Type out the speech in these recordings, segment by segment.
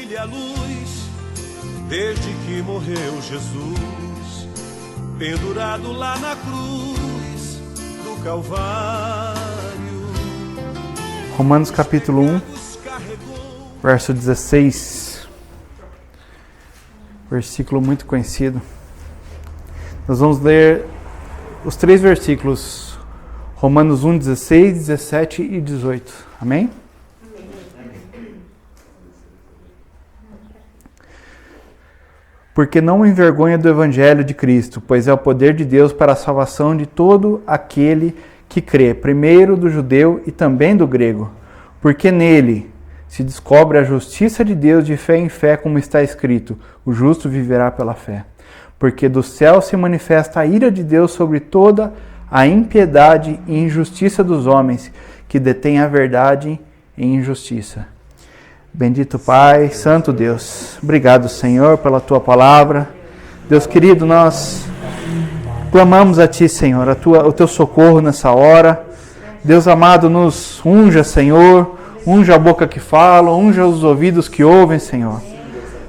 brilha a luz, desde que morreu Jesus, pendurado lá na cruz do Calvário. Romanos capítulo 1, verso 16, versículo muito conhecido. Nós vamos ler os 3 versículos, Romanos 1, 16, 17 e 18. Amém? Porque não me envergonho do Evangelho de Cristo, pois é o poder de Deus para a salvação de todo aquele que crê, primeiro do judeu e também do grego. Porque nele se descobre a justiça de Deus de fé em fé, como está escrito, o justo viverá pela fé. Porque do céu se manifesta a ira de Deus sobre toda a impiedade e injustiça dos homens, que detêm a verdade em injustiça. Bendito Pai, Santo Deus, obrigado, Senhor, pela Tua palavra. Deus querido, nós clamamos a Ti, Senhor, o Teu socorro nessa hora. Deus amado, nos unja, Senhor, unja a boca que fala, unja os ouvidos que ouvem, Senhor.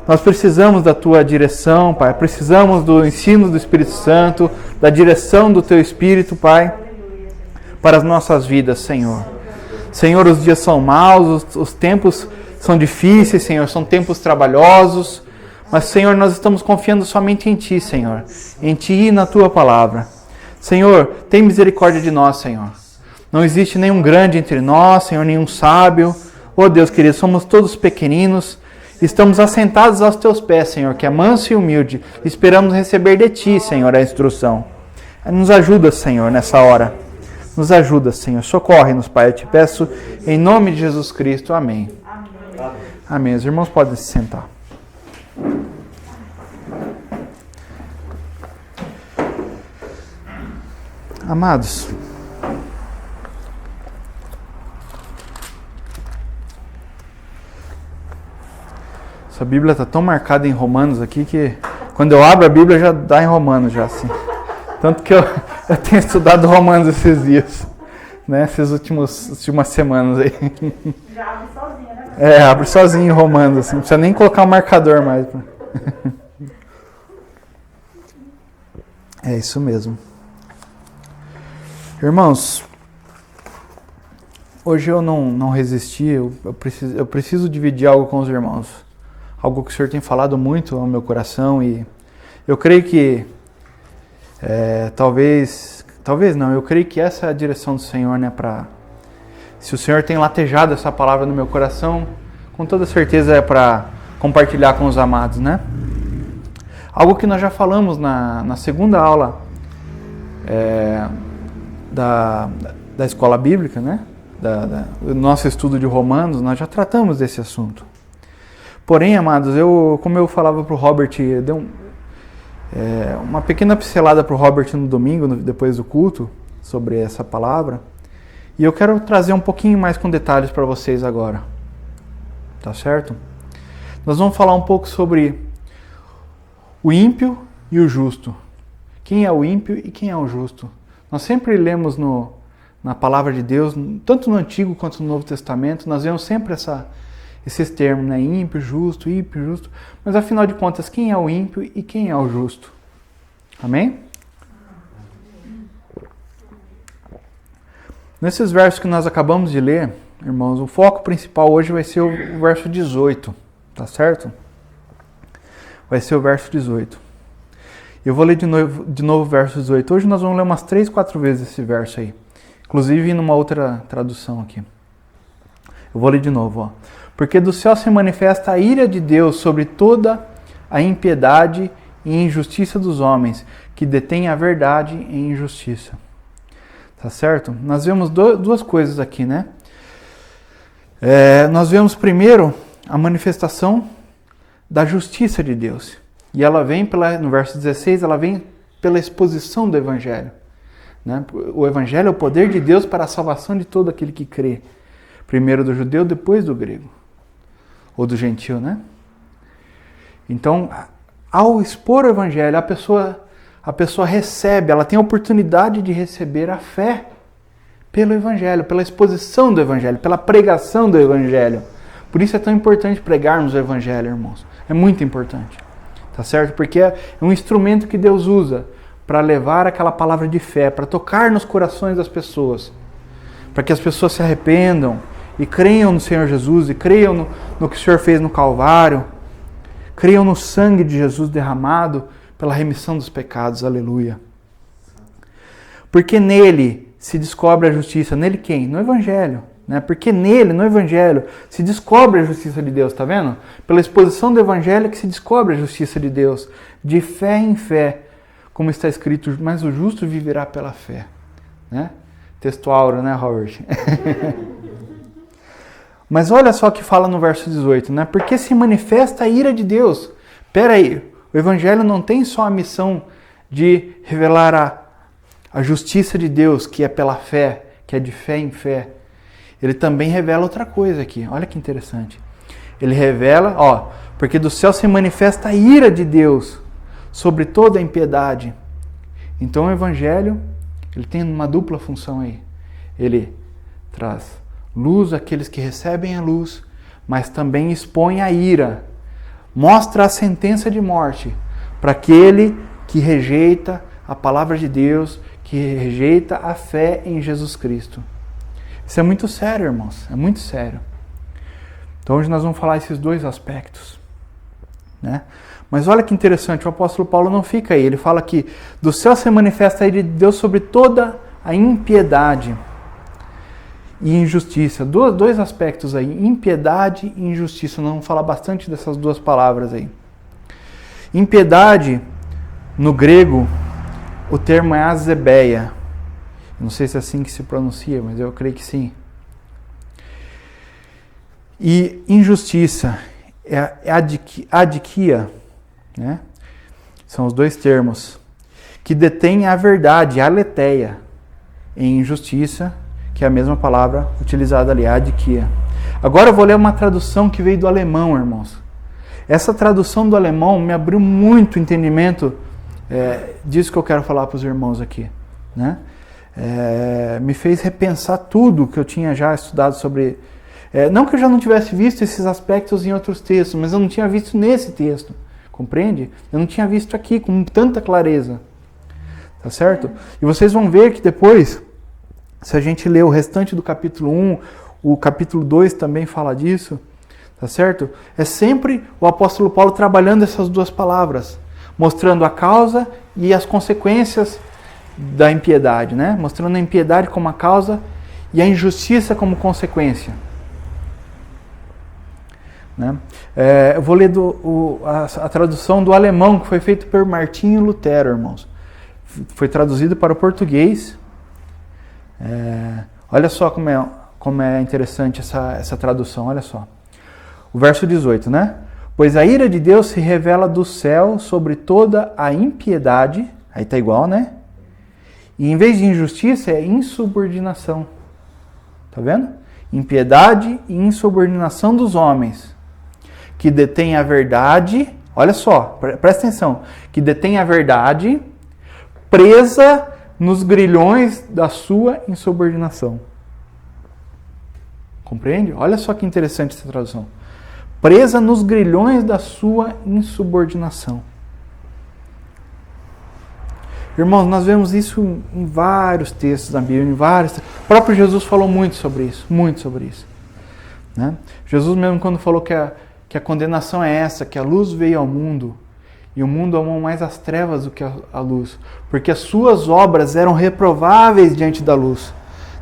Nós precisamos da Tua direção, Pai, precisamos do ensino do Espírito Santo, da direção do Teu Espírito, Pai, para as nossas vidas, Senhor. Senhor, os dias são maus, os tempos são difíceis, Senhor, são tempos trabalhosos, mas, Senhor, nós estamos confiando somente em Ti, Senhor, em Ti e na Tua palavra. Senhor, tem misericórdia de nós, Senhor. Não existe nenhum grande entre nós, Senhor, nenhum sábio. Oh, Deus querido, somos todos pequeninos, estamos assentados aos Teus pés, Senhor, que é manso e humilde. Esperamos receber de Ti, Senhor, a instrução. Nos ajuda, Senhor, nessa hora. Nos ajuda, Senhor. Socorre-nos, Pai. Eu te peço em nome de Jesus Cristo. Amém. Amém. Os irmãos podem se sentar. Amados, essa Bíblia está tão marcada em Romanos aqui que quando eu abro a Bíblia já dá em Romanos já assim. Tanto que eu tenho estudado Romanos esses dias, né? Essas últimas semanas aí. Já abre sozinho, né? Abre sozinho em Romanos, assim, não precisa nem colocar um marcador mais. É isso mesmo. Irmãos, hoje eu não resisti, eu preciso dividir algo com os irmãos. Algo que o Senhor tem falado muito ao meu coração e eu creio que, talvez não, eu creio que essa é a direção do Senhor, né, se o Senhor tem latejado essa palavra no meu coração, com toda certeza é para compartilhar com os amados, né? Algo que nós já falamos na segunda aula da escola bíblica, né? Do nosso estudo de Romanos, nós já tratamos desse assunto. Porém, amados, como eu falava para o Robert, eu dei uma pequena pincelada para o Robert no domingo, depois do culto, sobre essa palavra. E eu quero trazer um pouquinho mais com detalhes para vocês agora. Tá certo? Nós vamos falar um pouco sobre o ímpio e o justo. Quem é o ímpio e quem é o justo? Nós sempre lemos na palavra de Deus, tanto no Antigo quanto no Novo Testamento, nós vemos sempre esses termos, né? Ímpio, justo. Mas afinal de contas, quem é o ímpio e quem é o justo? Amém? Nesses versos que nós acabamos de ler, irmãos, o foco principal hoje vai ser o verso 18, tá certo? Vai ser o verso 18. Eu vou ler de novo o verso 18. Hoje nós vamos ler umas 3, 4 vezes esse verso aí. Inclusive numa outra tradução aqui. Eu vou ler de novo, ó. Porque do céu se manifesta a ira de Deus sobre toda a impiedade e injustiça dos homens, que detêm a verdade em injustiça. Tá certo? Nós vemos duas coisas aqui, né? Nós vemos primeiro a manifestação da justiça de Deus. E ela vem, no verso 16, ela vem pela exposição do Evangelho. Né? O Evangelho é o poder de Deus para a salvação de todo aquele que crê. Primeiro do judeu, depois do grego. Ou do gentil, né? Então, ao expor o Evangelho, a pessoa recebe, ela tem a oportunidade de receber a fé pelo Evangelho, pela exposição do Evangelho, pela pregação do Evangelho. Por Por isso é tão importante pregarmos o Evangelho, irmãos. É muito importante. Tá certo? Porque é um instrumento que Deus usa para levar aquela palavra de fé, para tocar nos corações das pessoas. Para que as pessoas se arrependam e creiam no Senhor Jesus, e creiam no que o Senhor fez no Calvário. Creiam no sangue de Jesus derramado pela remissão dos pecados. Aleluia. Porque nele se descobre a justiça. Nele quem? No Evangelho. Né? Porque nele, no Evangelho, se descobre a justiça de Deus. Está vendo? Pela exposição do Evangelho que se descobre a justiça de Deus. De fé em fé. Como está escrito, mas o justo viverá pela fé. Né? Texto áureo, né, Robert? Mas olha só o que fala no verso 18, né? Porque se manifesta a ira de Deus. Espera aí, o Evangelho não tem só a missão de revelar a justiça de Deus, que é pela fé, que é de fé em fé. Ele também revela outra coisa aqui. Olha que interessante. Ele revela, porque do céu se manifesta a ira de Deus sobre toda a impiedade. Então o Evangelho, ele tem uma dupla função aí. Ele traz luz àqueles que recebem a luz, mas também expõe a ira. Mostra a sentença de morte para aquele que rejeita a palavra de Deus, que rejeita a fé em Jesus Cristo. Isso é muito sério, irmãos. É muito sério. Então hoje nós vamos falar esses dois aspectos. Né? Mas olha que interessante, o apóstolo Paulo não fica aí. Ele fala que do céu se manifesta a ira de Deus sobre toda a impiedade e injustiça. Dois aspectos aí, impiedade e injustiça. Nós vamos falar bastante dessas duas palavras aí. Impiedade, no grego, o termo é azebeia. Não sei se é assim que se pronuncia, mas eu creio que sim. E injustiça é adiquia, né? São os dois termos. Que detém a verdade, aletheia, em injustiça, que é a mesma palavra utilizada ali, adiquia. Agora eu vou ler uma tradução que veio do alemão, irmãos. Essa tradução do alemão me abriu muito entendimento disso que eu quero falar para os irmãos aqui. Né? Me fez repensar tudo que eu tinha já estudado sobre... não que eu já não tivesse visto esses aspectos em outros textos, mas eu não tinha visto nesse texto. Compreende? Eu não tinha visto aqui com tanta clareza. Tá certo? E vocês vão ver que depois... Se a gente ler o restante do capítulo 1, o capítulo 2 também fala disso, tá certo? É sempre o apóstolo Paulo trabalhando essas duas palavras, mostrando a causa e as consequências da impiedade, né? Mostrando a impiedade como a causa e a injustiça como consequência. Né? Eu vou ler a tradução do alemão, que foi feita por Martinho Lutero, irmãos. Foi traduzido para o português. Olha só como é interessante essa tradução, olha só. O verso 18, né? Pois a ira de Deus se revela do céu sobre toda a impiedade, aí tá igual, né? E em vez de injustiça é insubordinação. Tá vendo? Impiedade e insubordinação dos homens, que detêm a verdade, olha só, presta atenção, que detêm a verdade presa nos grilhões da sua insubordinação. Compreende? Olha só que interessante essa tradução. Presa nos grilhões da sua insubordinação. Irmãos, nós vemos isso em vários textos da Bíblia, O próprio Jesus falou muito sobre isso. Né? Jesus mesmo quando falou que a condenação é essa, que a luz veio ao mundo, e o mundo amou mais as trevas do que a luz, porque as suas obras eram reprováveis diante da luz.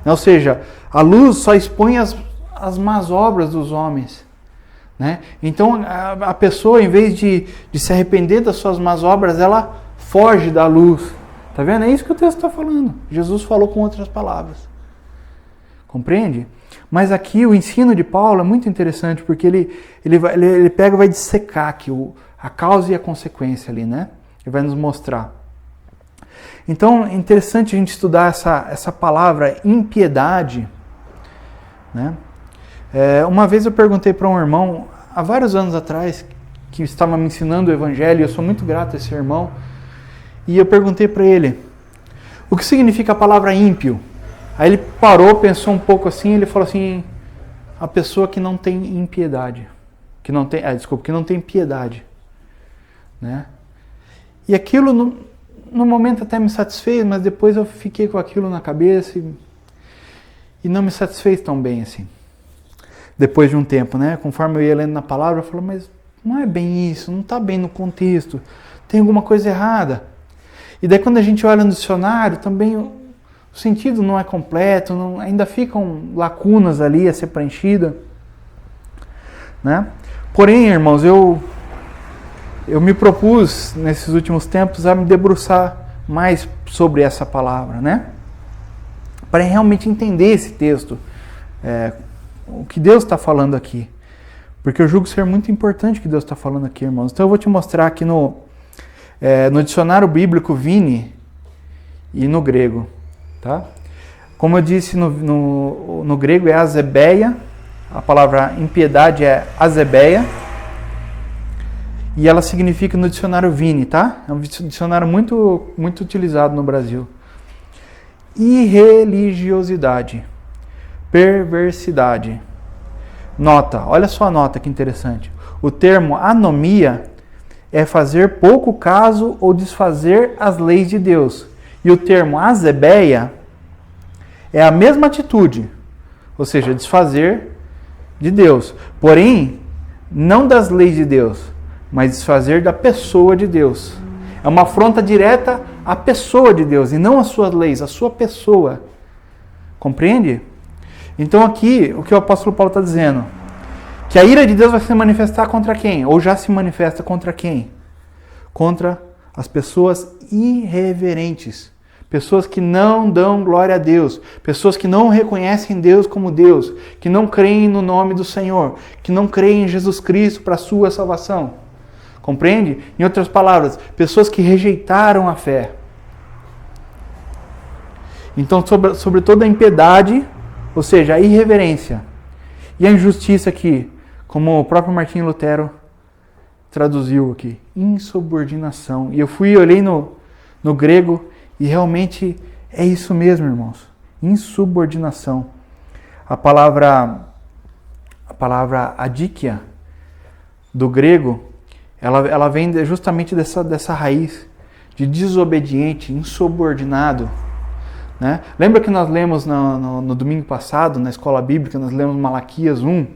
Ou seja, a luz só expõe as más obras dos homens. Né? Então a pessoa, em vez de se arrepender das suas más obras, ela foge da luz. Tá vendo? É isso que o texto está falando. Jesus falou com outras palavras. Compreende? Mas aqui o ensino de Paulo é muito interessante, porque ele pega e vai dissecar aqui a causa e a consequência ali, né? Ele vai nos mostrar. Então é interessante a gente estudar essa palavra impiedade. Né? Uma vez eu perguntei para um irmão, há vários anos atrás, que estava me ensinando o Evangelho, e eu sou muito grato a esse irmão, e eu perguntei para ele, o que significa a palavra ímpio? Aí ele parou, pensou um pouco assim, ele falou assim, a pessoa que não tem impiedade. Que não tem piedade. Né? E aquilo, no momento até me satisfez, mas depois eu fiquei com aquilo na cabeça e não me satisfez tão bem assim. Depois de um tempo, né? Conforme eu ia lendo na palavra, eu falo, mas não é bem isso, não está bem no contexto, tem alguma coisa errada. E daí quando a gente olha no dicionário, também o sentido não é completo, ainda ficam lacunas ali a ser preenchida. Né? Porém, irmãos, eu me propus nesses últimos tempos a me debruçar mais sobre essa palavra, né? Para realmente entender esse texto, o que Deus está falando aqui. Porque eu julgo ser muito importante o que Deus está falando aqui, irmãos. Então eu vou te mostrar aqui no dicionário bíblico Vini e no grego. Tá? Como eu disse, no grego é azebeia, a palavra impiedade é azebeia, e ela significa no dicionário Vini, tá? É um dicionário muito, muito utilizado no Brasil. Irreligiosidade, perversidade. Nota, olha só a nota que interessante. O termo anomia é fazer pouco caso ou desfazer as leis de Deus. E o termo azebeia é a mesma atitude, ou seja, desfazer de Deus. Porém, não das leis de Deus, mas desfazer da pessoa de Deus. É uma afronta direta à pessoa de Deus e não às suas leis, à sua pessoa. Compreende? Então aqui, o que o apóstolo Paulo está dizendo? Que a ira de Deus vai se manifestar contra quem? Ou já se manifesta contra quem? Contra as pessoas irreverentes. Pessoas que não dão glória a Deus. Pessoas que não reconhecem Deus como Deus. Que não creem no nome do Senhor. Que não creem em Jesus Cristo para a sua salvação. Compreende? Em outras palavras, pessoas que rejeitaram a fé. Então, sobre toda a impiedade, ou seja, a irreverência e a injustiça aqui, como o próprio Martinho Lutero traduziu aqui, insubordinação. E eu olhei no grego e realmente é isso mesmo, irmãos. Insubordinação. A palavra adikia do grego, ela vem justamente dessa raiz de desobediente, insubordinado. Né? Lembra que nós lemos no domingo passado, na escola bíblica, nós lemos Malaquias 1,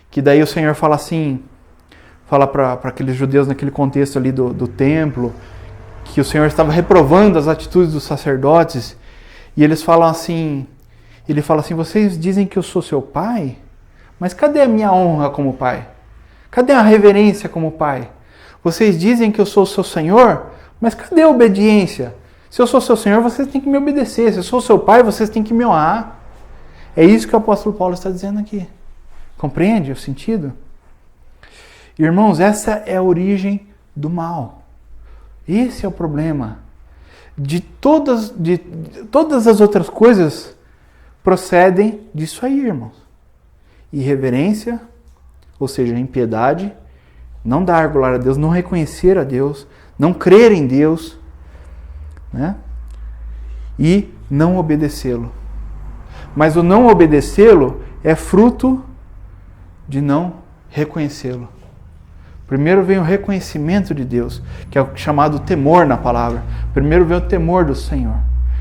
que daí o Senhor fala assim, fala para aqueles judeus naquele contexto ali do templo, que o Senhor estava reprovando as atitudes dos sacerdotes, e eles falam assim, ele fala assim, vocês dizem que eu sou seu pai, mas cadê a minha honra como pai? Cadê a reverência como pai? Vocês dizem que eu sou o seu Senhor, mas cadê a obediência? Se eu sou seu Senhor, vocês têm que me obedecer. Se eu sou seu pai, vocês têm que me honrar. É isso que o apóstolo Paulo está dizendo aqui. Compreende o sentido? Irmãos, essa é a origem do mal. Esse é o problema. De todas as outras coisas procedem disso aí, irmãos. Irreverência, ou seja, impiedade, não dar glória a Deus, não reconhecer a Deus, não crer em Deus, né? E não obedecê-lo. Mas o não obedecê-lo é fruto de não reconhecê-lo. Primeiro vem o reconhecimento de Deus, que é o chamado temor na palavra. Primeiro vem o temor do Senhor.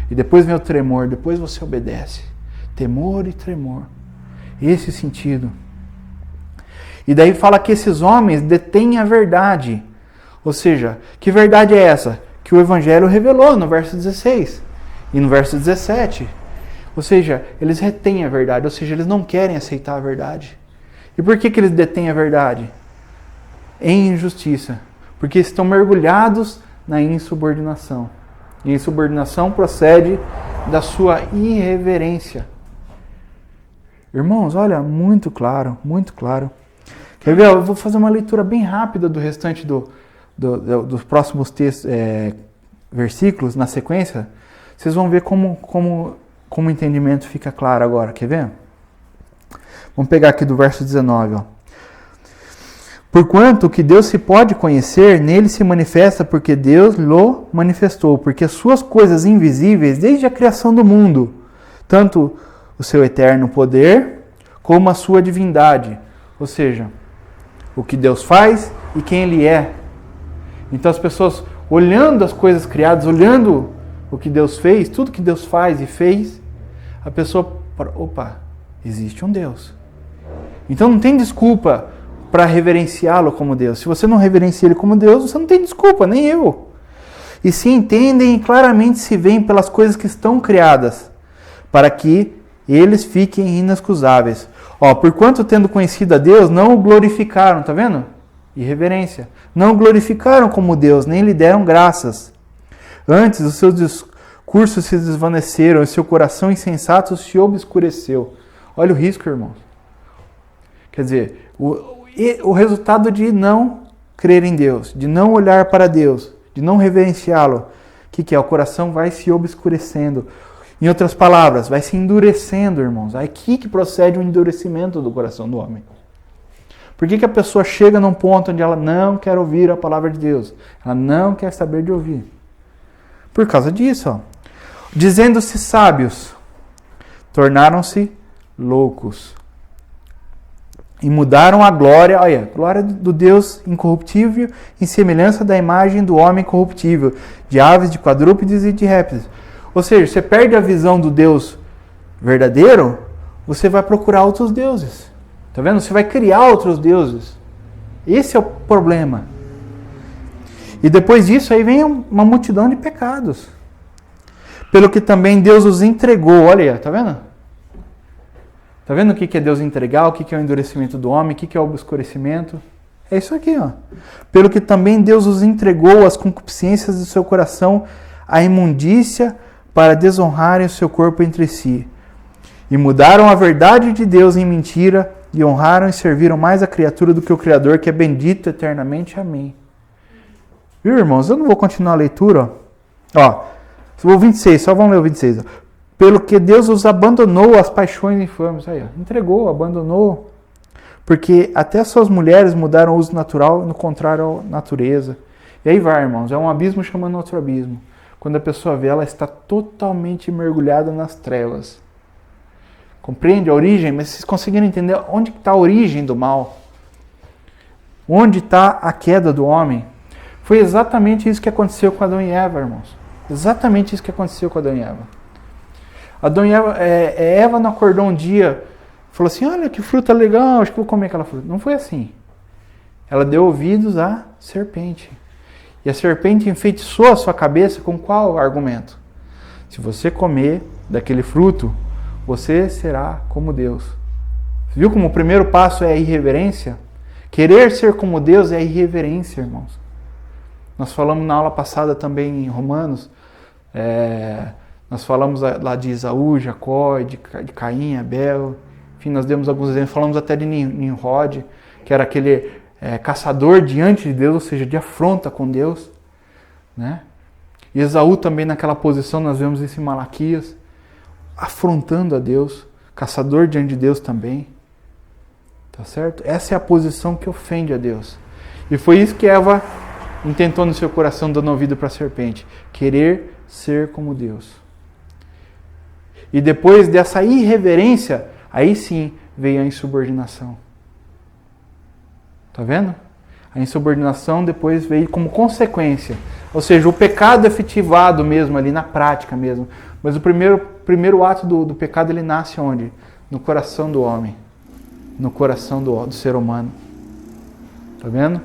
E depois vem o tremor, depois você obedece. Temor e tremor. Esse sentido. E daí fala que esses homens detêm a verdade. Ou seja, que verdade é essa? Que o Evangelho revelou no verso 16 e no verso 17. Ou seja, eles retêm a verdade, ou seja, eles não querem aceitar a verdade. E por que eles detêm a verdade? Em injustiça. Porque estão mergulhados na insubordinação. E a insubordinação procede da sua irreverência. Irmãos, olha, muito claro, muito claro. Quer ver? Eu vou fazer uma leitura bem rápida do restante dos próximos textos, versículos na sequência. Vocês vão ver como o entendimento fica claro agora. Quer ver? Vamos pegar aqui do verso 19. Ó. Porquanto o que Deus se pode conhecer, nele se manifesta porque Deus lhe manifestou. Porque as suas coisas invisíveis, desde a criação do mundo, tanto o seu eterno poder, como a sua divindade. Ou seja, o que Deus faz e quem Ele é. Então as pessoas, olhando as coisas criadas, olhando o que Deus fez, tudo que Deus faz e fez, a pessoa, opa, existe um Deus. Então não tem desculpa para reverenciá-lo como Deus. Se você não reverencia Ele como Deus, você não tem desculpa, nem eu. E se entendem e claramente se veem pelas coisas que estão criadas, para que eles fiquem inexcusáveis. Porquanto tendo conhecido a Deus, não o glorificaram, tá vendo? Irreverência. Não o glorificaram como Deus, nem lhe deram graças. Antes, os seus discursos se desvaneceram e seu coração insensato se obscureceu. Olha o risco, irmãos. Quer dizer, o resultado de não crer em Deus, de não olhar para Deus, de não reverenciá-lo, o que é? O coração vai se obscurecendo. Em outras palavras, vai se endurecendo, irmãos. Aqui que procede o endurecimento do coração do homem. Por que a pessoa chega num ponto onde ela não quer ouvir a palavra de Deus? Ela não quer saber de ouvir. Por causa disso, dizendo-se sábios, tornaram-se loucos. E mudaram a glória, glória do Deus incorruptível em semelhança da imagem do homem corruptível, de aves, de quadrúpedes e de répteis. Ou seja, você perde a visão do Deus verdadeiro, você vai procurar outros deuses. Tá vendo? Você vai criar outros deuses. Esse é o problema. E depois disso aí vem uma multidão de pecados. Pelo que também Deus os entregou. Olha aí, tá vendo? Tá vendo o que é Deus entregar? O que é o endurecimento do homem? O que é o obscurecimento? É isso aqui, ó. Pelo que também Deus os entregou às concupiscências do seu coração, à imundícia, para desonrarem o seu corpo entre si. E mudaram a verdade de Deus em mentira, e honraram e serviram mais a criatura do que o Criador, que é bendito eternamente. Amém. Viu, irmãos? Eu não vou continuar a leitura. O 26, só vamos ler o 26. Pelo que Deus os abandonou às paixões infames. Aí, entregou, abandonou. Porque até suas mulheres mudaram o uso natural, no contrário à natureza. E aí vai, irmãos, é um abismo chamando outro abismo. Quando a pessoa vê, ela está totalmente mergulhada nas trevas. Compreende a origem? Mas vocês conseguiram entender onde está a origem do mal? Onde está a queda do homem? Foi exatamente isso que aconteceu com Adão e Eva, irmãos. Exatamente isso que aconteceu com Adão e Eva. Adão e Eva, Eva não acordou um dia, falou assim, olha que fruta legal, acho que vou comer aquela fruta. Não foi assim. Ela deu ouvidos à serpente. E a serpente enfeitiçou a sua cabeça com qual argumento? Se você comer daquele fruto, você será como Deus. Viu como o primeiro passo é a irreverência? Querer ser como Deus é a irreverência, irmãos. Nós falamos na aula passada também em Romanos, nós falamos lá de Esaú, Jacó, de Caim, Abel, enfim, nós demos alguns exemplos, falamos até de Nimrod, que era aquele caçador diante de Deus, ou seja, de afronta com Deus, né? E Esaú também naquela posição, nós vemos isso em Malaquias, afrontando a Deus, caçador diante de Deus também, tá certo? Essa é a posição que ofende a Deus. E foi isso que Eva intentou no seu coração, dando ouvido para a serpente, querer ser como Deus. E depois dessa irreverência, aí sim veio a insubordinação. Tá vendo? A insubordinação depois veio como consequência. Ou seja, o pecado efetivado mesmo ali, na prática mesmo. Mas o primeiro ato do pecado, ele nasce onde? No coração do homem. No coração do ser humano. Tá vendo?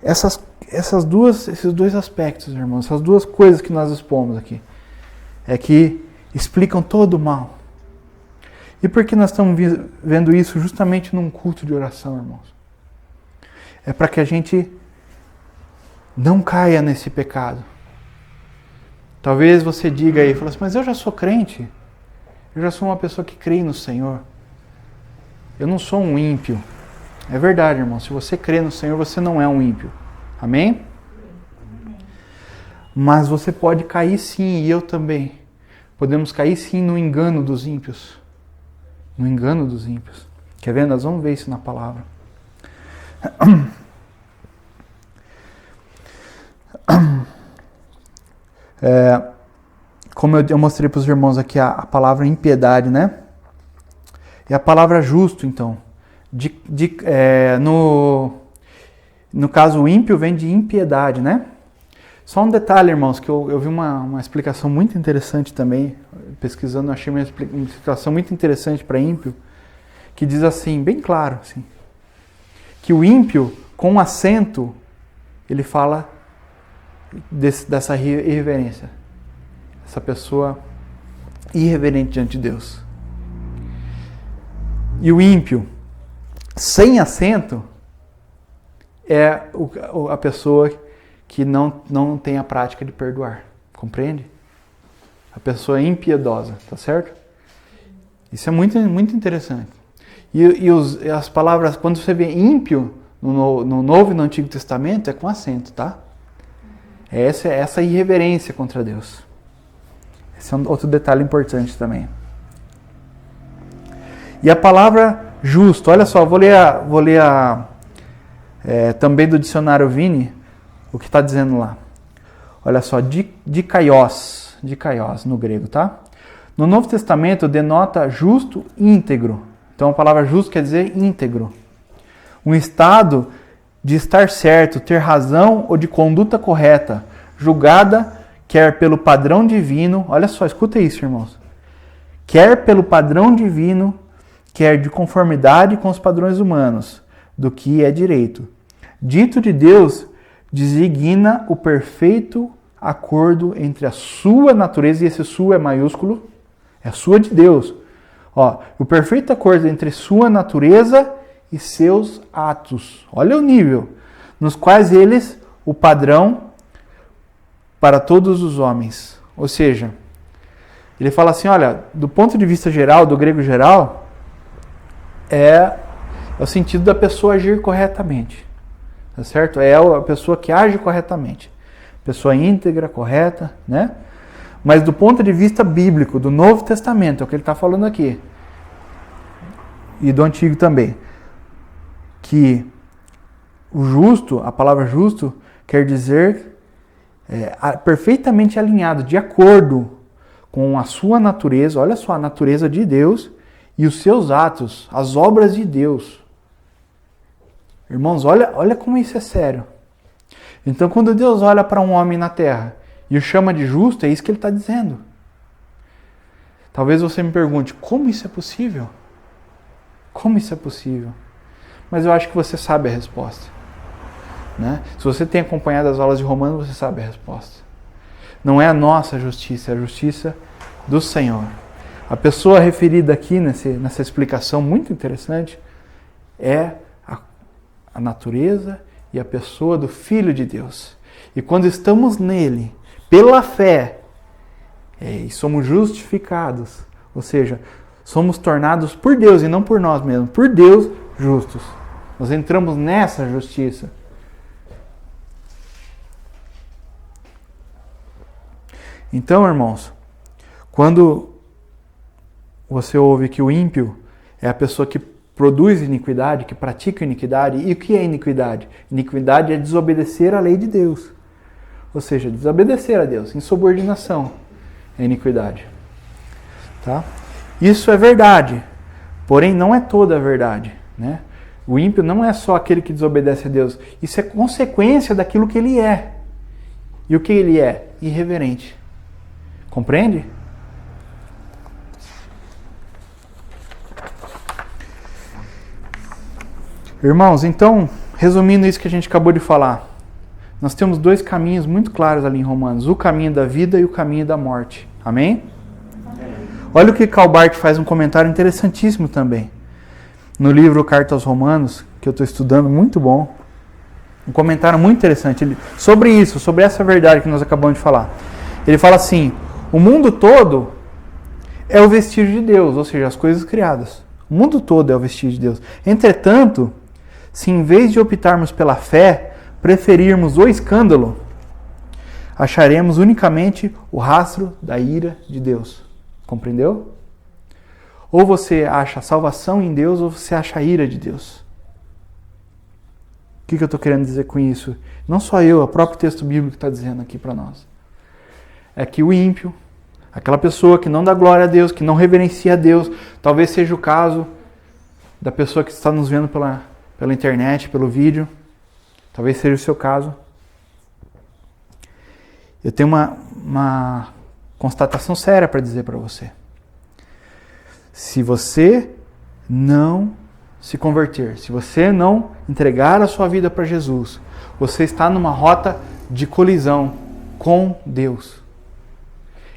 Esses dois aspectos, irmãos, essas duas coisas que nós expomos aqui, é que explicam todo o mal. E por que nós estamos vendo isso justamente num culto de oração, irmãos? É para que a gente não caia nesse pecado. Talvez você diga aí, fala assim, mas eu já sou crente. Eu já sou uma pessoa que crê no Senhor. Eu não sou um ímpio. É verdade, irmão. Se você crê no Senhor, você não é um ímpio. Amém? Mas você pode cair sim, e eu também. Podemos cair sim no engano dos ímpios. No engano dos ímpios. Quer ver? Nós vamos ver isso na palavra. Como eu mostrei para os irmãos aqui a palavra impiedade, né? é a palavra justo, então. No caso, o ímpio vem de impiedade, né? Só um detalhe, irmãos, que eu vi uma explicação muito interessante também, pesquisando, achei uma explicação muito interessante para ímpio, que diz assim, bem claro, assim, que o ímpio, com acento, ele fala dessa irreverência. Essa pessoa irreverente diante de Deus. E o ímpio, sem acento, é a pessoa que não tem a prática de perdoar. Compreende? A pessoa é impiedosa, tá certo? Isso é muito, muito interessante. E as palavras, quando você vê ímpio no Novo e no Antigo Testamento, é com acento, tá? É essa irreverência contra Deus. Esse é um outro detalhe importante também. E a palavra justo, olha só, vou ler também do dicionário Vini, o que está dizendo lá. Olha só, dikaios no grego, tá? No Novo Testamento denota justo íntegro. Então a palavra justo quer dizer íntegro. Um estado de estar certo, ter razão ou de conduta correta, julgada, quer pelo padrão divino, olha só, escuta isso, irmãos. Quer pelo padrão divino, quer de conformidade com os padrões humanos, do que é direito. Dito de Deus, designa o perfeito acordo entre a sua natureza, e esse sua é maiúsculo, é a sua de Deus. Ó, o perfeito acordo entre sua natureza e seus atos. Olha o nível, nos quais eles, o padrão para todos os homens. Ou seja, ele fala assim, olha, do ponto de vista geral, do grego geral, é o sentido da pessoa agir corretamente. Tá certo? É a pessoa que age corretamente. Pessoa íntegra, correta, né? Mas do ponto de vista bíblico, do Novo Testamento, é o que ele está falando aqui. E do Antigo também. Que o justo, a palavra justo, quer dizer perfeitamente alinhado, de acordo com a sua natureza, olha só, a natureza de Deus e os seus atos, as obras de Deus. Irmãos, olha como isso é sério. Então, quando Deus olha para um homem na terra e o chama de justo, é isso que ele está dizendo. Talvez você me pergunte, como isso é possível? Como isso é possível? Mas eu acho que você sabe a resposta. Né? Se você tem acompanhado as aulas de Romanos, você sabe a resposta. Não é a nossa justiça, é a justiça do Senhor. A pessoa referida aqui nessa explicação muito interessante é a natureza e a pessoa do Filho de Deus. E quando estamos nele, pela fé, e somos justificados, ou seja, somos tornados por Deus e não por nós mesmos, por Deus justos. Nós entramos nessa justiça. Então, irmãos, quando você ouve que o ímpio é a pessoa que produz iniquidade, que pratica iniquidade, e o que é iniquidade? Iniquidade é desobedecer à lei de Deus. Ou seja, desobedecer a Deus, insubordinação é iniquidade. Tá? Isso é verdade, porém não é toda a verdade. Né? O ímpio não é só aquele que desobedece a Deus, isso é consequência daquilo que ele é. E o que ele é? Irreverente. Compreende? Irmãos, então, resumindo isso que a gente acabou de falar, nós temos dois caminhos muito claros ali em Romanos, o caminho da vida e o caminho da morte. Amém? Olha o que Calbart faz, um comentário interessantíssimo também. No livro Carta aos Romanos, que eu estou estudando, muito bom. Um comentário muito interessante sobre isso, sobre essa verdade que nós acabamos de falar. Ele fala assim, o mundo todo é o vestígio de Deus, ou seja, as coisas criadas. O mundo todo é o vestígio de Deus. Entretanto, se em vez de optarmos pela fé, preferirmos o escândalo, acharemos unicamente o rastro da ira de Deus. Compreendeu? Ou você acha salvação em Deus, ou você acha a ira de Deus. O que eu estou querendo dizer com isso? Não só eu, o próprio texto bíblico está dizendo aqui para nós. É que o ímpio, Aquela pessoa que não dá glória a Deus, que não reverencia a Deus. Talvez seja o caso da pessoa que está nos vendo pela internet, pelo vídeo. Talvez seja o seu caso. Eu tenho uma constatação séria para dizer para você. Se você não se converter, se você não entregar a sua vida para Jesus, você está numa rota de colisão com Deus.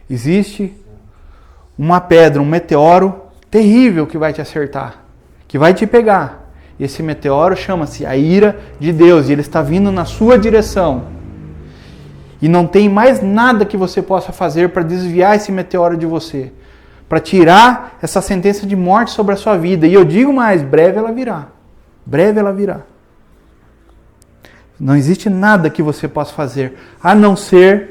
Existe uma pedra, um meteoro terrível que vai te acertar, que vai te pegar. E esse meteoro chama-se a ira de Deus e ele está vindo na sua direção. E não tem mais nada que você possa fazer para desviar esse meteoro de você, para tirar essa sentença de morte sobre a sua vida. E eu digo mais, breve ela virá. Breve ela virá. Não existe nada que você possa fazer, a não ser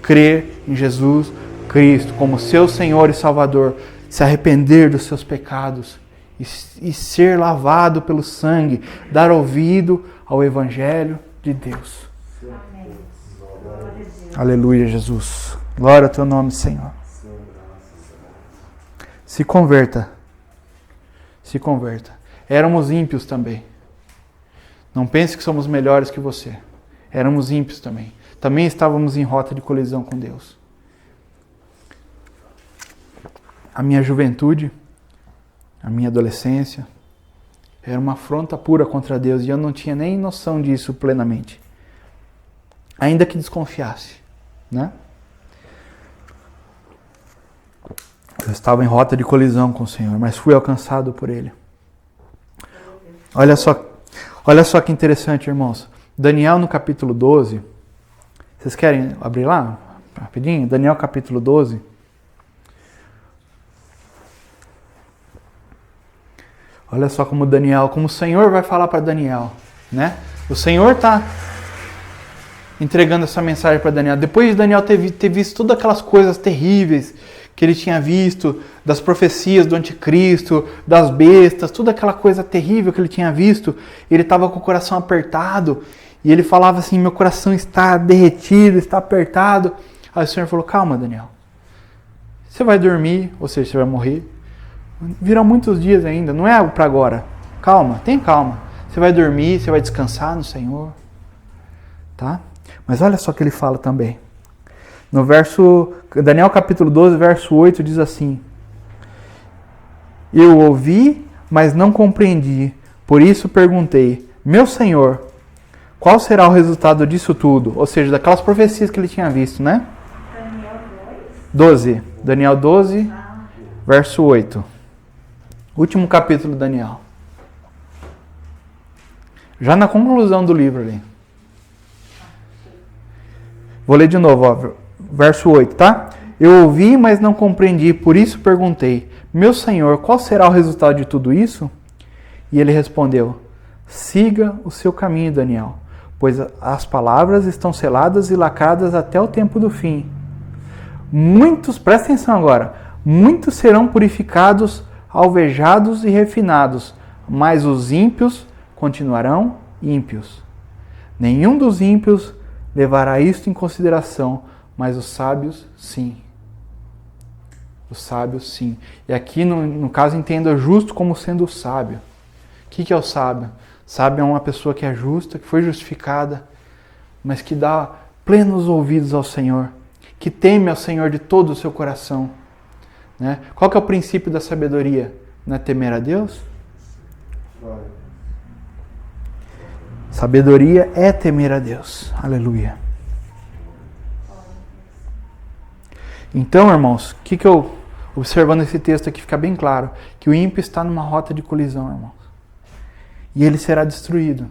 crer em Jesus Cristo como seu Senhor e Salvador, se arrepender dos seus pecados e ser lavado pelo sangue, dar ouvido ao Evangelho de Deus. Amém. Aleluia, Jesus. Glória ao teu nome, Senhor. Se converta. Se converta. Éramos ímpios também. Não pense que somos melhores que você. Éramos ímpios também. Também estávamos em rota de colisão com Deus. A minha juventude, a minha adolescência, era uma afronta pura contra Deus e eu não tinha nem noção disso plenamente. Ainda que desconfiasse, né? Eu estava em rota de colisão com o Senhor, mas fui alcançado por Ele. Olha só que interessante, irmãos. Daniel no capítulo 12. Vocês querem abrir lá? Rapidinho? Daniel capítulo 12. Olha só como o Senhor vai falar para Daniel, né? O Senhor está entregando essa mensagem para Daniel. Depois de Daniel ter visto todas aquelas coisas terríveis que ele tinha visto, das profecias do anticristo, das bestas, toda aquela coisa terrível que ele tinha visto, ele estava com o coração apertado e ele falava assim, meu coração está derretido, está apertado. Aí o Senhor falou, calma, Daniel, você vai dormir, ou seja, você vai morrer. Virão muitos dias ainda, não é algo para agora. Calma, tem calma. Você vai dormir, você vai descansar no Senhor. Tá? Mas olha só o que ele fala também. No Daniel capítulo 12, verso 8, diz assim: Eu ouvi, mas não compreendi. Por isso perguntei, meu Senhor, qual será o resultado disso tudo? Ou seja, daquelas profecias que ele tinha visto, né? Daniel 12. Daniel 12, verso 8. Último capítulo de Daniel. Já na conclusão do livro ali. Vou ler de novo, ó, verso 8, tá? Eu ouvi, mas não compreendi, por isso perguntei, meu Senhor, qual será o resultado de tudo isso? E ele respondeu, siga o seu caminho, Daniel, pois as palavras estão seladas e lacradas até o tempo do fim. Muitos, presta atenção agora, muitos serão purificados, alvejados e refinados, mas os ímpios continuarão ímpios. Nenhum dos ímpios levará isto em consideração, mas os sábios, sim. Os sábios, sim. E aqui, no caso, entenda justo como sendo o sábio. O que é o sábio? Sábio é uma pessoa que é justa, que foi justificada, mas que dá plenos ouvidos ao Senhor, que teme ao Senhor de todo o seu coração. Né? Qual que é o princípio da sabedoria? Não é temer a Deus? Sabedoria é temer a Deus. Aleluia. Então, irmãos, o que eu, observando esse texto aqui, fica bem claro, que o ímpio está numa rota de colisão, irmãos. E ele será destruído.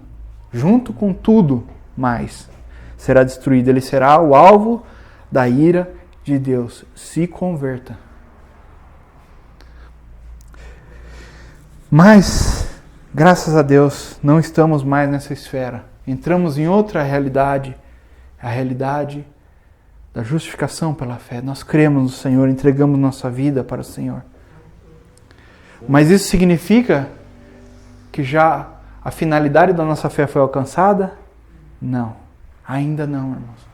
Junto com tudo mais, será destruído. Ele será o alvo da ira de Deus. Se converta. Mas, graças a Deus, não estamos mais nessa esfera. Entramos em outra realidade, a realidade da justificação pela fé. Nós cremos no Senhor, entregamos nossa vida para o Senhor. Mas isso significa que já a finalidade da nossa fé foi alcançada? Não, ainda não, irmãos.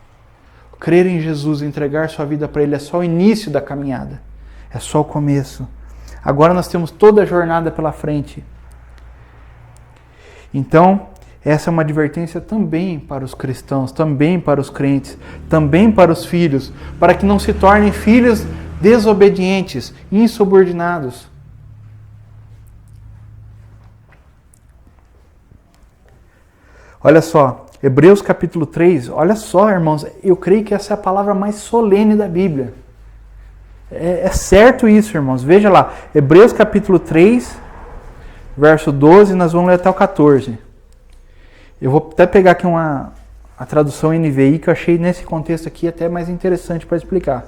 Crer em Jesus, entregar sua vida para Ele é só o início da caminhada. É só o começo. Agora nós temos toda a jornada pela frente. Então, essa é uma advertência também para os cristãos, também para os crentes, também para os filhos, para que não se tornem filhos desobedientes, insubordinados. Olha só, Hebreus capítulo 3, olha só, irmãos, eu creio que essa é a palavra mais solene da Bíblia. É certo isso, irmãos. Veja lá, Hebreus capítulo 3, verso 12, nós vamos ler até o 14. Eu vou até pegar aqui a tradução NVI, que eu achei nesse contexto aqui até mais interessante para explicar.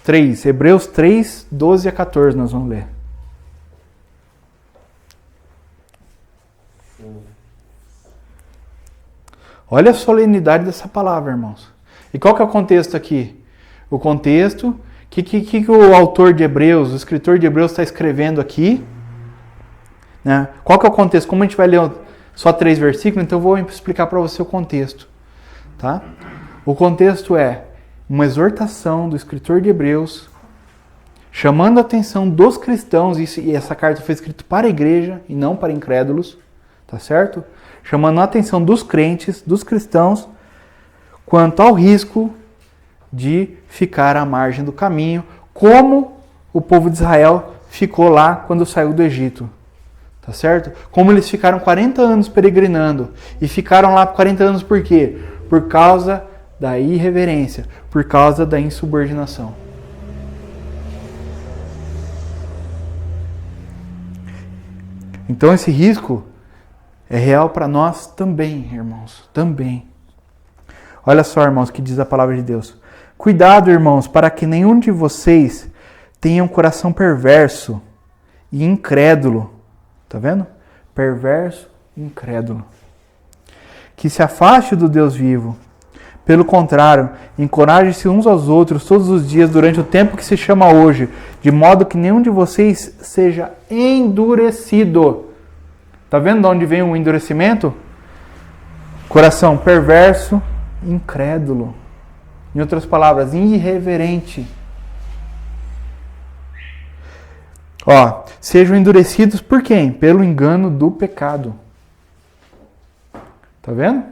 3, Hebreus 3, 12 a 14 nós vamos ler. Olha a solenidade dessa palavra, irmãos. E qual que é o contexto aqui? O contexto, que o autor de Hebreus, o escritor de Hebreus está escrevendo aqui? Né? Qual que é o contexto? Como a gente vai ler só 3 versículos, então eu vou explicar para você o contexto. Tá? O contexto é uma exortação do escritor de Hebreus, chamando a atenção dos cristãos, e essa carta foi escrita para a igreja e não para incrédulos, tá certo? Chamando a atenção dos crentes, dos cristãos, quanto ao risco de ficar à margem do caminho, como o povo de Israel ficou lá quando saiu do Egito. Tá certo? Como eles ficaram 40 anos peregrinando. E ficaram lá por 40 anos por quê? Por causa da irreverência, por causa da insubordinação. Então esse risco é real para nós também, irmãos. Também. Olha só, irmãos, o que diz a palavra de Deus. Cuidado, irmãos, para que nenhum de vocês tenha um coração perverso e incrédulo. Tá vendo? Perverso e incrédulo. Que se afaste do Deus vivo. Pelo contrário, encorajem-se uns aos outros todos os dias durante o tempo que se chama hoje, de modo que nenhum de vocês seja endurecido. Tá vendo de onde vem o endurecimento? Coração perverso, incrédulo. Em outras palavras, irreverente. Ó, sejam endurecidos por quem? Pelo engano do pecado. Tá vendo?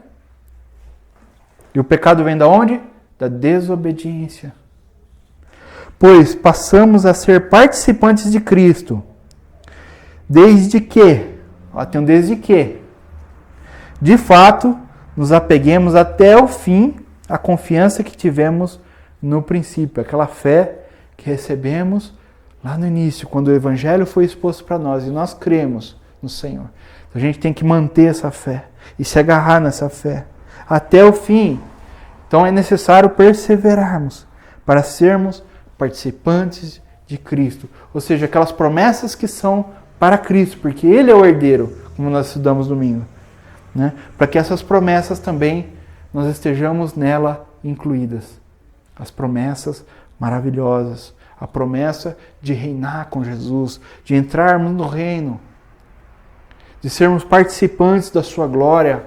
E o pecado vem da onde? Da desobediência. Pois passamos a ser participantes de Cristo. Desde que? Ó, tem um desde que. De fato, nos apeguemos até o fim à confiança que tivemos no princípio. Aquela fé que recebemos lá no início, quando o Evangelho foi exposto para nós e nós cremos no Senhor. Então a gente tem que manter essa fé e se agarrar nessa fé até o fim. Então é necessário perseverarmos para sermos participantes de Cristo. Ou seja, aquelas promessas que são para Cristo, porque Ele é o herdeiro, como nós estudamos domingo. Né? Para que essas promessas também nós estejamos nela incluídas. As promessas maravilhosas. A promessa de reinar com Jesus, de entrarmos no reino, de sermos participantes da sua glória,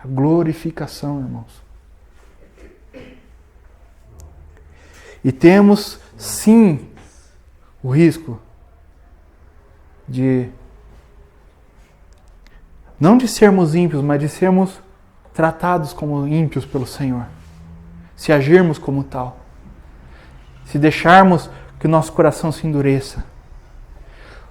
a glorificação, irmãos. E temos, sim, o risco de, não de sermos ímpios, mas de sermos tratados como ímpios pelo Senhor. Se agirmos como tal. Se deixarmos que o nosso coração se endureça.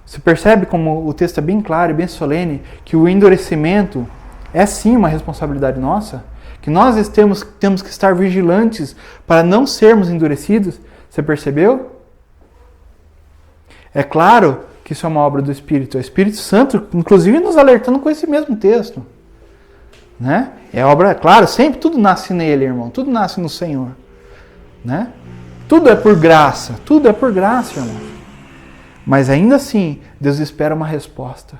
Você percebe como o texto é bem claro e bem solene, que o endurecimento é sim uma responsabilidade nossa, que nós temos que estar vigilantes para não sermos endurecidos. Você percebeu? É claro que isso é uma obra do Espírito. O Espírito Santo, inclusive, nos alertando com esse mesmo texto. Né? É obra, claro, sempre tudo nasce nele, irmão. Tudo nasce no Senhor. Né? Tudo é por graça, irmão. Mas ainda assim, Deus espera uma resposta.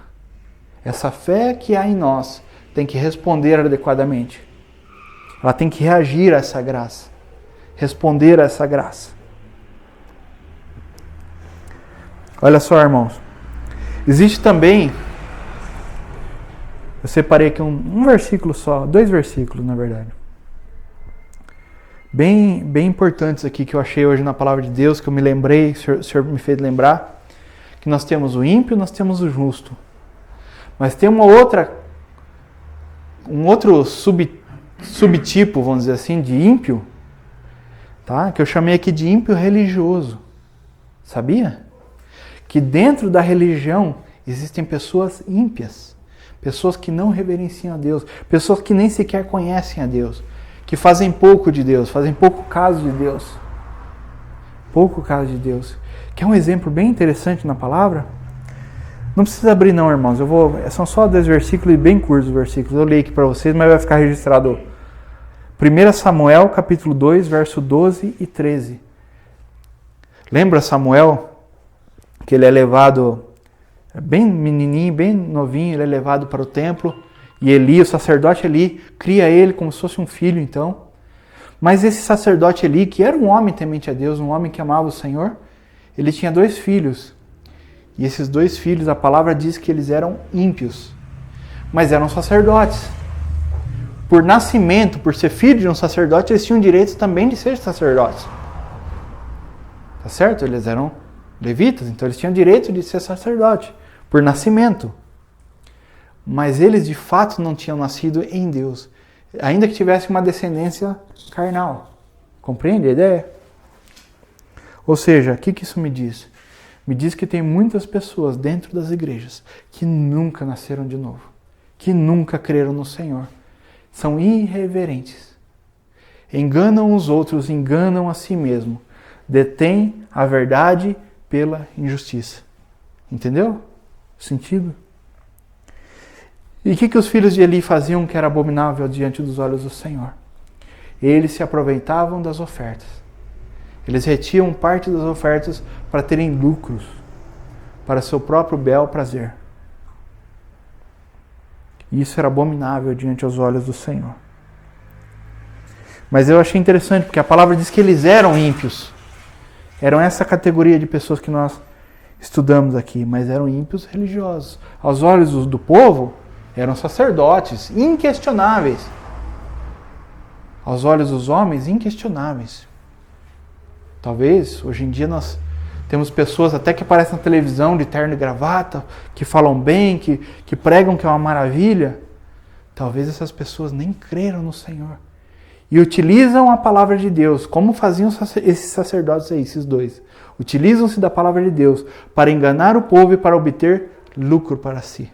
Essa fé que há em nós tem que responder adequadamente. Ela tem que reagir a essa graça. Responder a essa graça. Olha só, irmãos. Existe também Eu separei aqui um versículo só, 2 versículos na verdade. Bem importantes aqui que eu achei hoje na palavra de Deus, que eu me lembrei, o Senhor me fez lembrar, que nós temos o ímpio, nós temos o justo. Mas tem um outro subtipo, vamos dizer assim, de ímpio, tá? Que eu chamei aqui de ímpio religioso. Sabia? Que dentro da religião existem pessoas ímpias, pessoas que não reverenciam a Deus, pessoas que nem sequer conhecem a Deus, que fazem pouco de Deus, fazem pouco caso de Deus. Pouco caso de Deus. Que é um exemplo bem interessante na palavra. Não precisa abrir não, irmãos. São só 10 versículos e bem curtos os versículos. Eu leio aqui para vocês, mas vai ficar registrado. 1 Samuel, capítulo 2, verso 12 e 13. Lembra Samuel? Que ele é levado, bem menininho, bem novinho, ele é levado para o templo. E Eli, o sacerdote Eli, cria ele como se fosse um filho, então. Mas esse sacerdote Eli, que era um homem temente a Deus, um homem que amava o Senhor, ele tinha 2 filhos. E esses 2 filhos, a palavra diz que eles eram ímpios. Mas eram sacerdotes. Por nascimento, por ser filho de um sacerdote, eles tinham direito também de ser sacerdotes. Tá certo? Eles eram levitas, então eles tinham direito de ser sacerdote, por nascimento. Mas eles de fato não tinham nascido em Deus, ainda que tivessem uma descendência carnal. Compreende a ideia? Ou seja, o que isso me diz? Me diz que tem muitas pessoas dentro das igrejas que nunca nasceram de novo, que nunca creram no Senhor. São irreverentes. Enganam os outros, enganam a si mesmo. Detêm a verdade pela injustiça. Entendeu? Sentido? E o que os filhos de Eli faziam que era abominável diante dos olhos do Senhor? Eles se aproveitavam das ofertas. Eles retiam parte das ofertas para terem lucros, para seu próprio bel prazer. E isso era abominável diante dos olhos do Senhor. Mas eu achei interessante, porque a palavra diz que eles eram ímpios. Eram essa categoria de pessoas que nós estudamos aqui, mas eram ímpios religiosos. Aos olhos do povo, eram sacerdotes, inquestionáveis. Aos olhos dos homens, inquestionáveis. Talvez, hoje em dia, nós temos pessoas até que aparecem na televisão de terno e gravata, que falam bem, que pregam que é uma maravilha. Talvez essas pessoas nem creram no Senhor. E utilizam a palavra de Deus, como faziam esses sacerdotes aí, esses 2. Utilizam-se da palavra de Deus para enganar o povo e para obter lucro para si.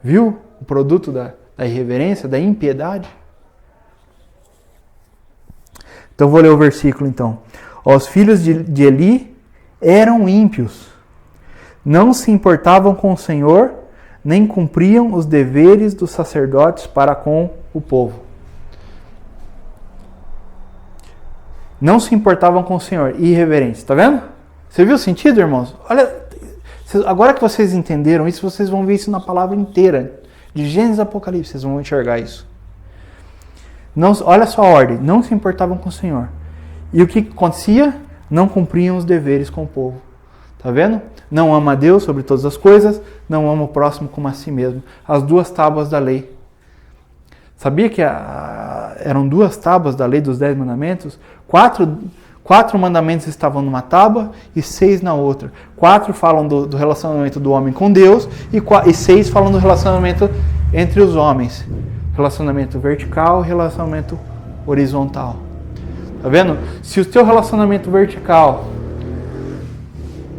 Viu o produto da irreverência, da impiedade? Então vou ler o versículo então. Os filhos de Eli eram ímpios, não se importavam com o Senhor, nem cumpriam os deveres dos sacerdotes para com o povo. Não se importavam com o Senhor, irreverentes. Está vendo? Você viu o sentido, irmãos? Olha, agora que vocês entenderam isso, vocês vão ver isso na palavra inteira. De Gênesis a Apocalipse, vocês vão enxergar isso. Não, olha só a ordem. Não se importavam com o Senhor. E o que acontecia? Não cumpriam os deveres com o povo. Está vendo? Não ama a Deus sobre todas as coisas, não ama o próximo como a si mesmo. As 2 tábuas da lei. Sabia que eram 2 tábuas da lei dos 10 mandamentos? 4 mandamentos estavam numa tábua e 6 na outra. 4 falam do relacionamento do homem com Deus e 6 falam do relacionamento entre os homens. Relacionamento vertical e relacionamento horizontal. Tá vendo? Se o teu relacionamento vertical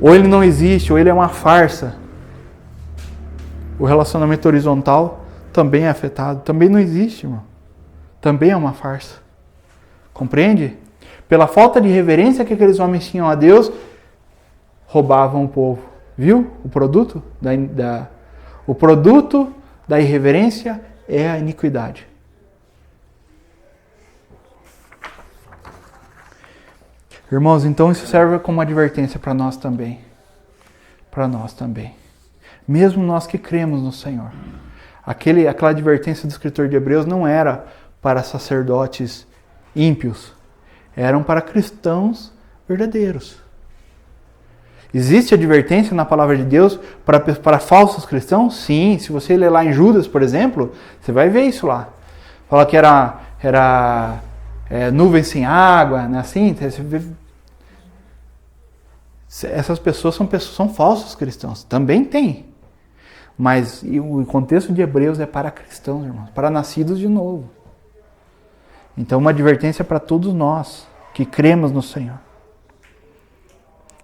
ou ele não existe ou ele é uma farsa, o relacionamento horizontal também é afetado. Também não existe, irmão. Também é uma farsa. Compreende? Pela falta de reverência que aqueles homens tinham a Deus, roubavam o povo. Viu? O produto da irreverência é a iniquidade. Irmãos, então isso serve como advertência para nós também. Para nós também. Mesmo nós que cremos no Senhor. Aquela advertência do escritor de Hebreus não era para sacerdotes ímpios. Eram para cristãos verdadeiros. Existe advertência na palavra de Deus para falsos cristãos? Sim. Se você ler lá em Judas, por exemplo, você vai ver isso lá. Fala que era nuvem sem água, né? Assim, essas pessoas são falsos cristãos. Também tem. Mas o contexto de Hebreus é para cristãos, irmãos, para nascidos de novo. Então, uma advertência para todos nós que cremos no Senhor.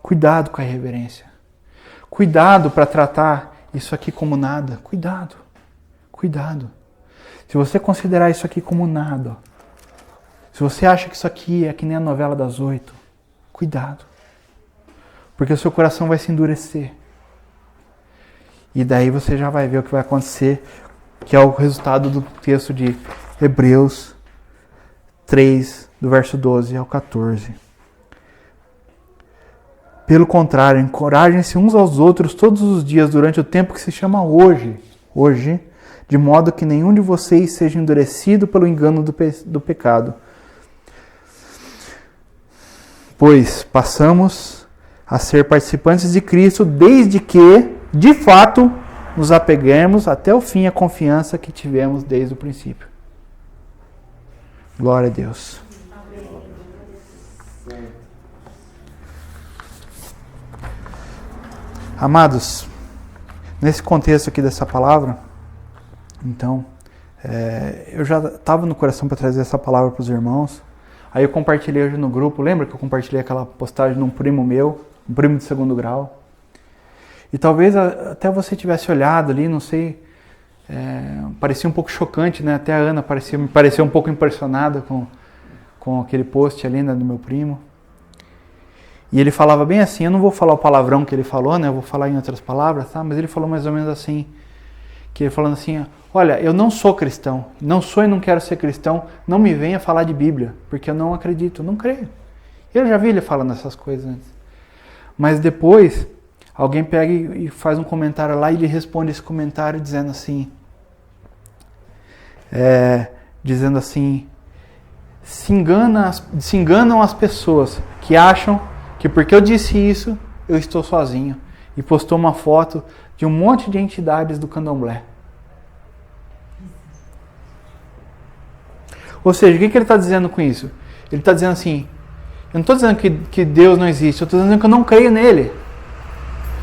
Cuidado com a irreverência. Cuidado para tratar isso aqui como nada. Cuidado. Cuidado. Se você considerar isso aqui como nada, se você acha que isso aqui é que nem a novela das 8, cuidado. Porque o seu coração vai se endurecer. E daí você já vai ver o que vai acontecer, que é o resultado do texto de Hebreus 3, do verso 12 ao 14. Pelo contrário, encorajem-se uns aos outros todos os dias durante o tempo que se chama hoje, de modo que nenhum de vocês seja endurecido pelo engano do pecado. Pois passamos a ser participantes de Cristo desde que, de fato, nos apeguemos até o fim à confiança que tivemos desde o princípio. Glória a Deus. Amados, nesse contexto aqui dessa palavra, então, eu já estava no coração para trazer essa palavra para os irmãos. Aí eu compartilhei hoje no grupo. Lembra que eu compartilhei aquela postagem de um primo meu, um primo de 2º grau? E talvez até você tivesse olhado ali, não sei, parecia um pouco chocante, né? Até a Ana me pareceu um pouco impressionada com aquele post ali, né, do meu primo. E ele falava bem assim, eu não vou falar o palavrão que ele falou, né? Eu vou falar em outras palavras, tá? Mas ele falou mais ou menos assim, que ele falando assim, olha, eu não sou cristão, não sou e não quero ser cristão, não me venha falar de Bíblia, porque eu não acredito, não creio. Eu já vi ele falando essas coisas antes. Mas depois, alguém pega e faz um comentário lá e ele responde esse comentário dizendo assim, se enganam as pessoas que acham que porque eu disse isso, eu estou sozinho. E postou uma foto de um monte de entidades do candomblé. Ou seja, o que ele está dizendo com isso? Ele está dizendo assim, eu não estou dizendo que Deus não existe, eu estou dizendo que eu não creio nele.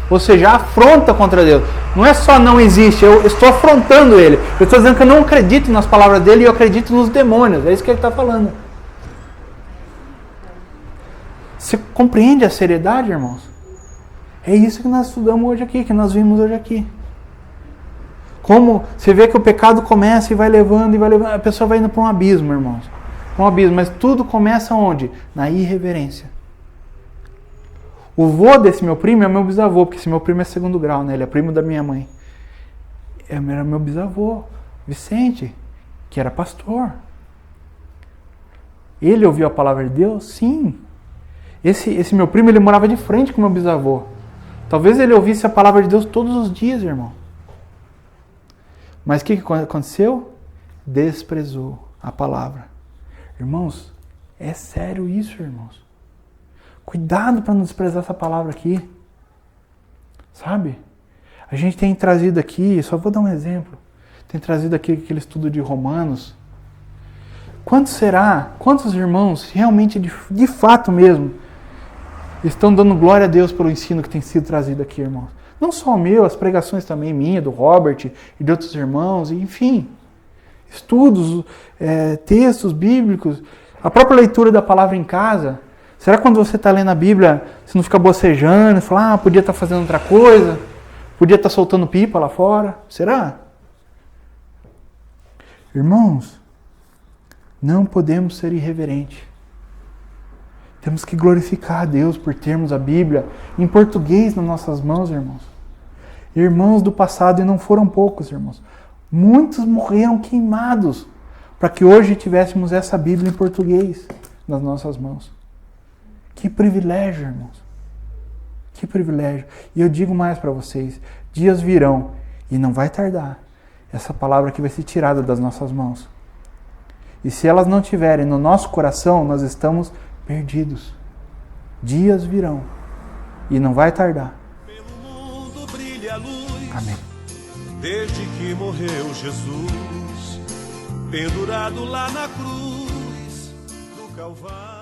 Ou seja, afronta contra Deus. Não é só não existe, eu estou afrontando ele. Eu estou dizendo que eu não acredito nas palavras dele e eu acredito nos demônios. É isso que ele está falando. Você compreende a seriedade, irmãos? É isso que nós estudamos hoje aqui, que nós vimos hoje aqui. Como você vê que o pecado começa e vai levando, a pessoa vai indo para um abismo, irmãos. Um abismo, mas tudo começa onde? Na irreverência. O vô desse meu primo é meu bisavô, porque esse meu primo é 2º grau, né? Ele é primo da minha mãe. Era meu bisavô, Vicente, que era pastor. Ele ouviu a palavra de Deus? Sim. Esse meu primo, ele morava de frente com o meu bisavô. Talvez ele ouvisse a palavra de Deus todos os dias, irmão. Mas o que aconteceu? Desprezou a palavra. Irmãos, é sério isso, irmãos. Cuidado para não desprezar essa palavra aqui. Sabe? A gente tem trazido aqui, só vou dar um exemplo. Tem trazido aqui aquele estudo de Romanos. Quantos irmãos realmente, de fato mesmo, estão dando glória a Deus pelo ensino que tem sido trazido aqui, irmãos? Não só o meu, as pregações também minha, do Robert e de outros irmãos, enfim. Estudos, textos bíblicos, a própria leitura da palavra em casa. Será que quando você está lendo a Bíblia, você não fica bocejando e fala, podia estar fazendo outra coisa? Podia estar soltando pipa lá fora? Será? Irmãos, não podemos ser irreverentes. Temos que glorificar a Deus por termos a Bíblia em português nas nossas mãos, irmãos. Irmãos do passado, e não foram poucos, irmãos. Muitos morreram queimados para que hoje tivéssemos essa Bíblia em português nas nossas mãos. Que privilégio, irmãos. Que privilégio. E eu digo mais para vocês, dias virão, e não vai tardar, essa palavra aqui vai ser tirada das nossas mãos. E se elas não estiverem no nosso coração, nós estamos perdidos. Dias virão. e não vai tardar. Pelo mundo brilha a luz. Amém. Desde que morreu Jesus, pendurado lá na cruz do Calvário.